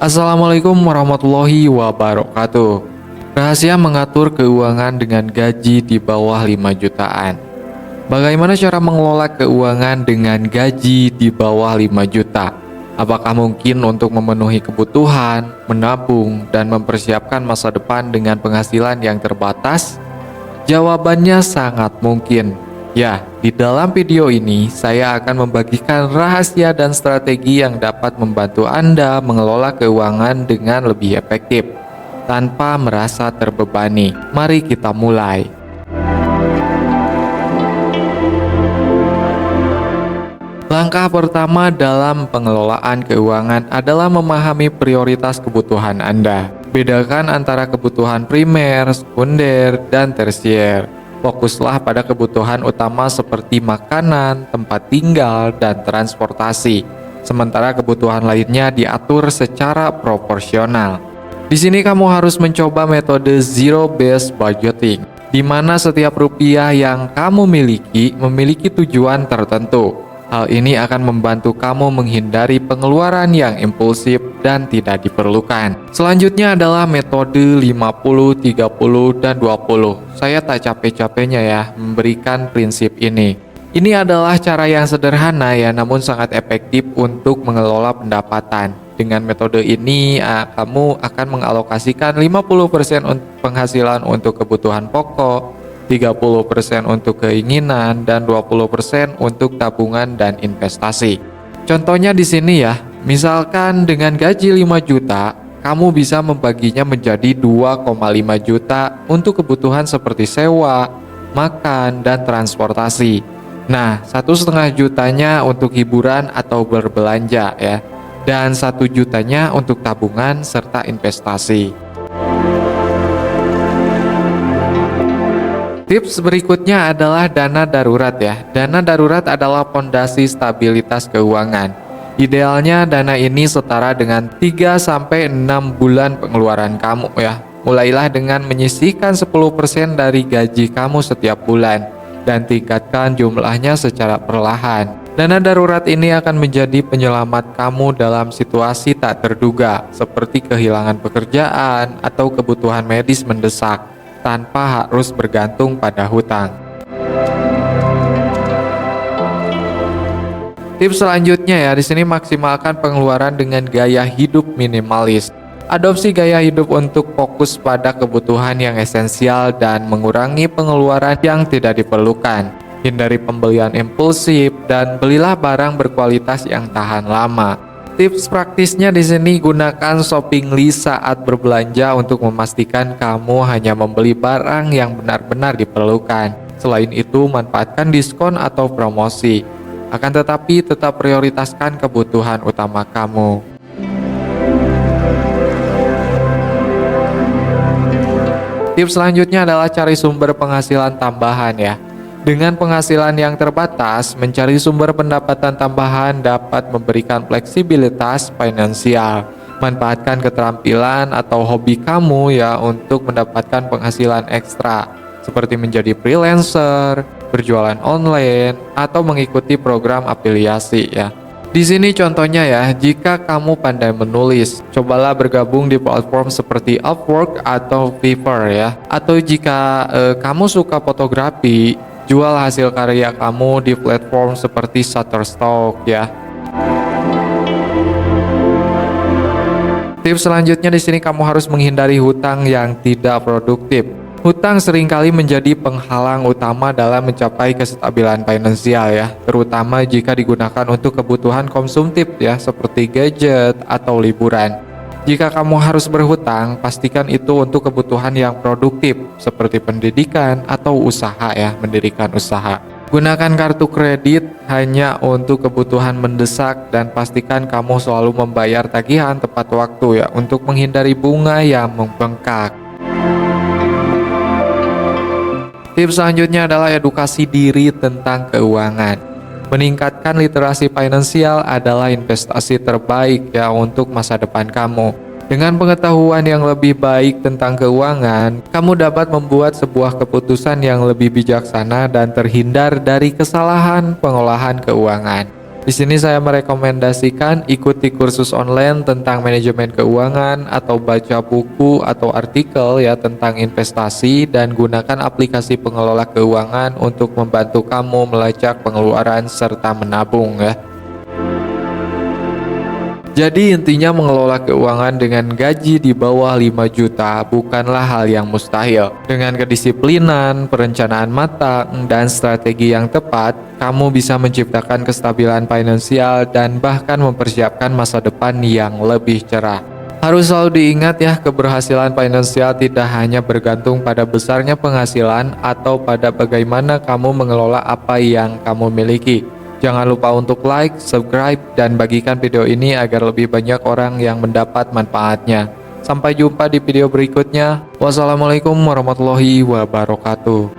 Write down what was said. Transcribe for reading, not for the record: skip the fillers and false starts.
Assalamualaikum warahmatullahi wabarakatuh. Rahasia mengatur keuangan dengan gaji di bawah 5 jutaan. Bagaimana cara mengelola keuangan dengan gaji di bawah 5 juta? Apakah mungkin untuk memenuhi kebutuhan, menabung, dan mempersiapkan masa depan dengan penghasilan yang terbatas? Jawabannya sangat mungkin. Ya, di dalam video ini saya akan membagikan rahasia dan strategi yang dapat membantu Anda mengelola keuangan dengan lebih efektif tanpa merasa terbebani. Mari kita mulai. Langkah pertama dalam pengelolaan keuangan adalah memahami prioritas kebutuhan Anda. Bedakan antara kebutuhan primer, sekunder, dan tersier. Fokuslah pada kebutuhan utama seperti makanan, tempat tinggal, dan transportasi. Sementara kebutuhan lainnya diatur secara proporsional. Di sini kamu harus mencoba metode zero-based budgeting, di mana setiap rupiah yang kamu miliki memiliki tujuan tertentu. Hal ini akan membantu kamu menghindari pengeluaran yang impulsif dan tidak diperlukan. Selanjutnya adalah metode 50, 30, dan 20. Saya tak capek-capeknya ya memberikan prinsip ini. Ini adalah cara yang sederhana ya, namun sangat efektif untuk mengelola pendapatan. Dengan metode ini, kamu akan mengalokasikan 50% penghasilan untuk kebutuhan pokok, 30% untuk keinginan, dan 20% untuk tabungan dan investasi. Contohnya di sini ya, misalkan dengan gaji 5 juta, kamu bisa membaginya menjadi 2,5 juta untuk kebutuhan seperti sewa, makan, dan transportasi. Nah, 1,5 jutanya untuk hiburan atau berbelanja ya, dan 1 jutanya untuk tabungan serta investasi. Tips berikutnya adalah dana darurat ya. Dana darurat adalah pondasi stabilitas keuangan. Idealnya dana ini setara dengan 3-6 bulan pengeluaran kamu ya. Mulailah dengan menyisihkan 10% dari gaji kamu setiap bulan dan tingkatkan jumlahnya secara perlahan. Dana darurat ini akan menjadi penyelamat kamu dalam situasi tak terduga seperti kehilangan pekerjaan atau kebutuhan medis mendesak, tanpa harus bergantung pada hutang. Tips selanjutnya ya, di sini maksimalkan pengeluaran dengan gaya hidup minimalis. Adopsi gaya hidup untuk fokus pada kebutuhan yang esensial dan mengurangi pengeluaran yang tidak diperlukan. Hindari pembelian impulsif dan belilah barang berkualitas yang tahan lama. Tips praktisnya di sini, gunakan shopping list saat berbelanja untuk memastikan kamu hanya membeli barang yang benar-benar diperlukan. Selain itu, manfaatkan diskon atau promosi. Akan tetapi, tetap prioritaskan kebutuhan utama kamu. Tips selanjutnya adalah cari sumber penghasilan tambahan ya. Dengan penghasilan yang terbatas, mencari sumber pendapatan tambahan dapat memberikan fleksibilitas finansial. Manfaatkan keterampilan atau hobi kamu ya untuk mendapatkan penghasilan ekstra, seperti menjadi freelancer, berjualan online, atau mengikuti program afiliasi ya. Di sini contohnya ya, jika kamu pandai menulis, cobalah bergabung di platform seperti Upwork atau Fiverr ya. Atau jika kamu suka fotografi, jual hasil karya kamu di platform seperti Shutterstock ya. Tips selanjutnya di sini, kamu harus menghindari hutang yang tidak produktif. Hutang seringkali menjadi penghalang utama dalam mencapai kestabilan finansial ya, terutama jika digunakan untuk kebutuhan konsumtif ya, seperti gadget atau liburan. Jika kamu harus berhutang, pastikan itu untuk kebutuhan yang produktif, seperti pendidikan atau usaha ya, mendirikan usaha. Gunakan kartu kredit hanya untuk kebutuhan mendesak dan pastikan kamu selalu membayar tagihan tepat waktu ya, untuk menghindari bunga yang membengkak. Tips selanjutnya adalah edukasi diri tentang keuangan. Meningkatkan literasi finansial adalah investasi terbaik ya untuk masa depan kamu. Dengan pengetahuan yang lebih baik tentang keuangan, kamu dapat membuat sebuah keputusan yang lebih bijaksana dan terhindar dari kesalahan pengolahan keuangan. Di sini saya merekomendasikan ikuti kursus online tentang manajemen keuangan atau baca buku atau artikel ya tentang investasi dan gunakan aplikasi pengelola keuangan untuk membantu kamu melacak pengeluaran serta menabung ya. Jadi intinya mengelola keuangan dengan gaji di bawah 5 juta bukanlah hal yang mustahil. Dengan kedisiplinan, perencanaan matang, dan strategi yang tepat, kamu bisa menciptakan kestabilan finansial dan bahkan mempersiapkan masa depan yang lebih cerah. Harus selalu diingat ya, keberhasilan finansial tidak hanya bergantung pada besarnya penghasilan atau pada bagaimana kamu mengelola apa yang kamu miliki. Jangan lupa untuk like, subscribe, dan bagikan video ini agar lebih banyak orang yang mendapat manfaatnya. Sampai jumpa di video berikutnya. Wassalamualaikum warahmatullahi wabarakatuh.